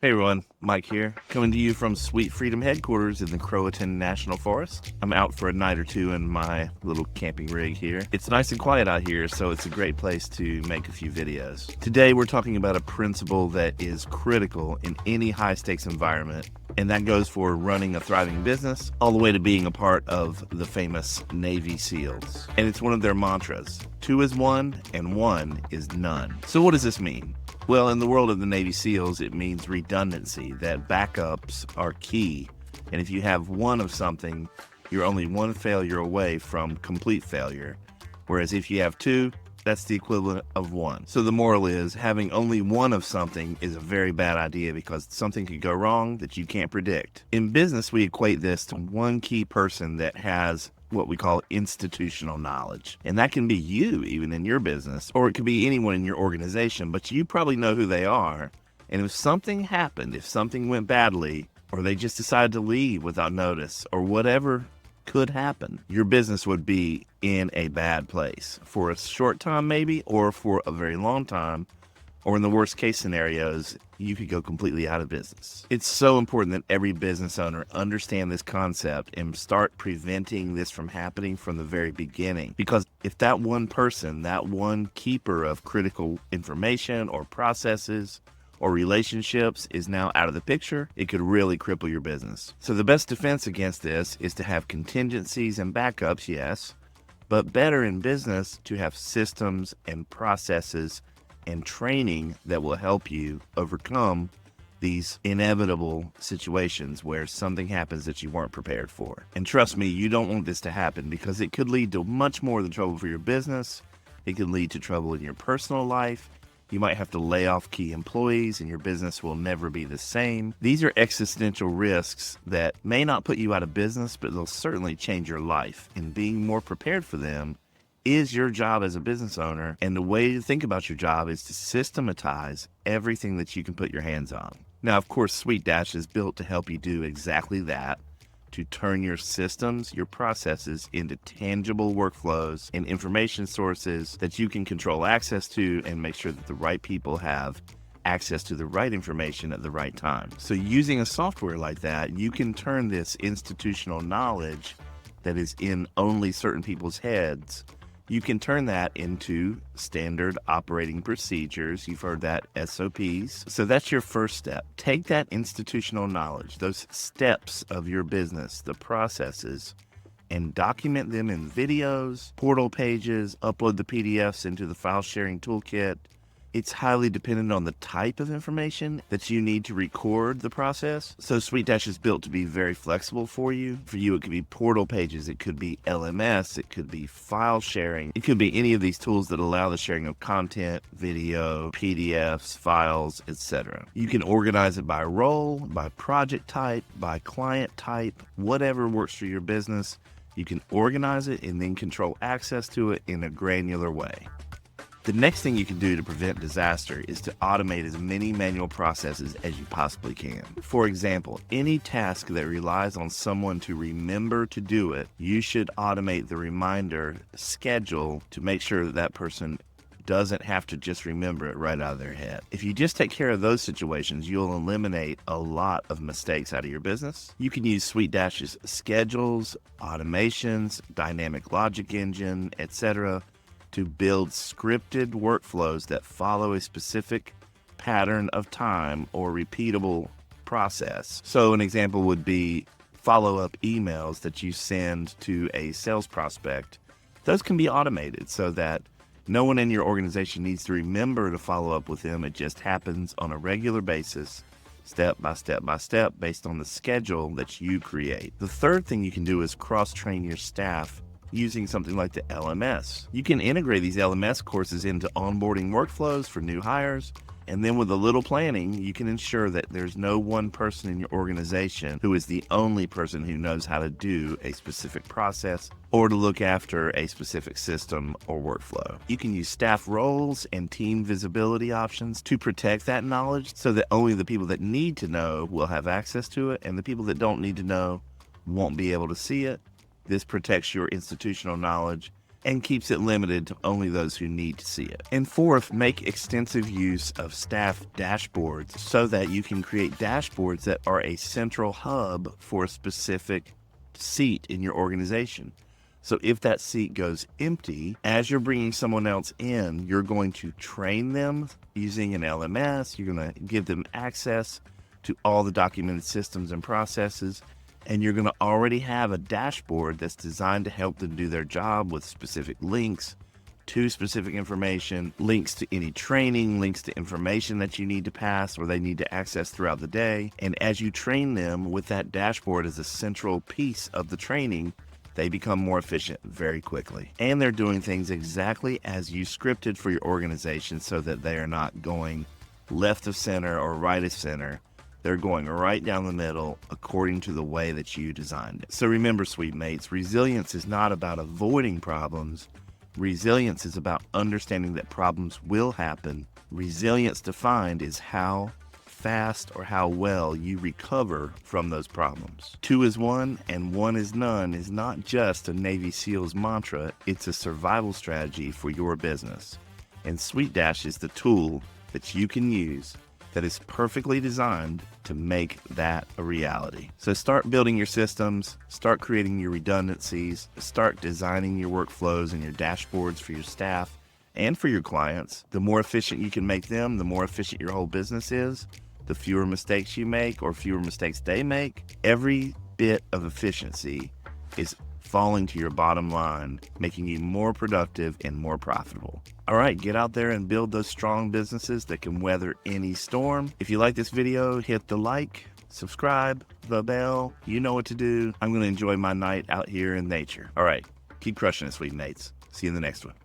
Hey everyone, Mike here, coming to you from Sweet Freedom headquarters in the Croatan National Forest. I'm out for a night or two in my little camping rig here. It's nice and quiet out here, so it's a great place to make a few videos. Today we're talking about a principle that is critical in any high-stakes environment, and that goes for running a thriving business, all the way to being a part of the famous Navy SEALs. And it's one of their mantras: 2 is 1 and 1 is none. So what does this mean? Well, in the world of the Navy SEALs, it means redundancy, that backups are key. And if you have one of something, you're only one failure away from complete failure. Whereas if you have two, that's the equivalent of one. So the moral is, having only one of something is a very bad idea because something could go wrong that you can't predict. In business, we equate this to one key person that has what we call institutional knowledge. And that can be you, even in your business, or it could be anyone in your organization, but you probably know who they are. And if something happened, if something went badly, or they just decided to leave without notice, or whatever could happen, your business would be in a bad place for a short time maybe, or for a very long time, or in the worst case scenarios, you could go completely out of business. It's so important that every business owner understand this concept and start preventing this from happening from the very beginning. Because if that one person, that one keeper of critical information or processes or relationships is now out of the picture, it could really cripple your business. So the best defense against this is to have contingencies and backups, yes, but better in business to have systems and processes and training that will help you overcome these inevitable situations where something happens that you weren't prepared for. And trust me, you don't want this to happen because it could lead to much more than trouble for your business. It could lead to trouble in your personal life. You might have to lay off key employees and your business will never be the same. These are existential risks that may not put you out of business, but they'll certainly change your life. And being more prepared for them is your job as a business owner. And the way to think about your job is to systematize everything that you can put your hands on. Now, of course, SuiteDash is built to help you do exactly that, to turn your systems, your processes into tangible workflows and information sources that you can control access to and make sure that the right people have access to the right information at the right time. So using a software like that, you can turn this institutional knowledge that is in only certain people's heads, you can turn that into standard operating procedures. You've heard that, SOPs. So that's your first step. Take that institutional knowledge, those steps of your business, the processes, and document them in videos, portal pages, upload the PDFs into the file sharing toolkit. It's highly dependent on the type of information that you need to record the process. So SuiteDash is built to be very flexible for you. For you, it could be portal pages, it could be LMS, it could be file sharing. It could be any of these tools that allow the sharing of content, video, PDFs, files, etc. You can organize it by role, by project type, by client type, whatever works for your business. You can organize it and then control access to it in a granular way. The next thing you can do to prevent disaster is to automate as many manual processes as you possibly can. For example, any task that relies on someone to remember to do it, you should automate the reminder schedule to make sure that that person doesn't have to just remember it right out of their head. If you just take care of those situations, you'll eliminate a lot of mistakes out of your business. You can use SuiteDash's schedules, automations, dynamic logic engine, etc., to build scripted workflows that follow a specific pattern of time or repeatable process. So an example would be follow-up emails that you send to a sales prospect. Those can be automated so that no one in your organization needs to remember to follow up with them. It just happens on a regular basis, step by step by step, based on the schedule that you create. The third thing you can do is cross-train your staff using something like the LMS. You can integrate these LMS courses into onboarding workflows for new hires, and then with a little planning, you can ensure that there's no one person in your organization who is the only person who knows how to do a specific process or to look after a specific system or workflow. You can use staff roles and team visibility options to protect that knowledge so that only the people that need to know will have access to it, and the people that don't need to know won't be able to see it. This protects your institutional knowledge and keeps it limited to only those who need to see it. And fourth, make extensive use of staff dashboards so that you can create dashboards that are a central hub for a specific seat in your organization. So if that seat goes empty, as you're bringing someone else in, you're going to train them using an LMS. You're going to give them access to all the documented systems and processes, and you're going to already have a dashboard that's designed to help them do their job with specific links to specific information, links to any training, links to information that you need to pass or they need to access throughout the day. And as you train them with that dashboard as a central piece of the training, they become more efficient very quickly. And they're doing things exactly as you scripted for your organization so that they are not going left of center or right of center. They're going right down the middle according to the way that you designed it. So remember, sweet mates, resilience is not about avoiding problems. Resilience is about understanding that problems will happen. Resilience defined is how fast or how well you recover from those problems. 2 is 1 and 1 is none is not just a Navy SEALs mantra, it's a survival strategy for your business. And SuiteDash is the tool that you can use that is perfectly designed to make that a reality. So start building your systems, start creating your redundancies, start designing your workflows and your dashboards for your staff and for your clients. The more efficient you can make them, the more efficient your whole business is. The fewer mistakes you make or fewer mistakes they make. Every bit of efficiency is falling to your bottom line, making you more productive and more profitable. All right, get out there and build those strong businesses that can weather any storm. If you like this video, hit the like, subscribe, the bell. You know what to do. I'm going to enjoy my night out here in nature. All right, keep crushing it, sweet mates. See you in the next one.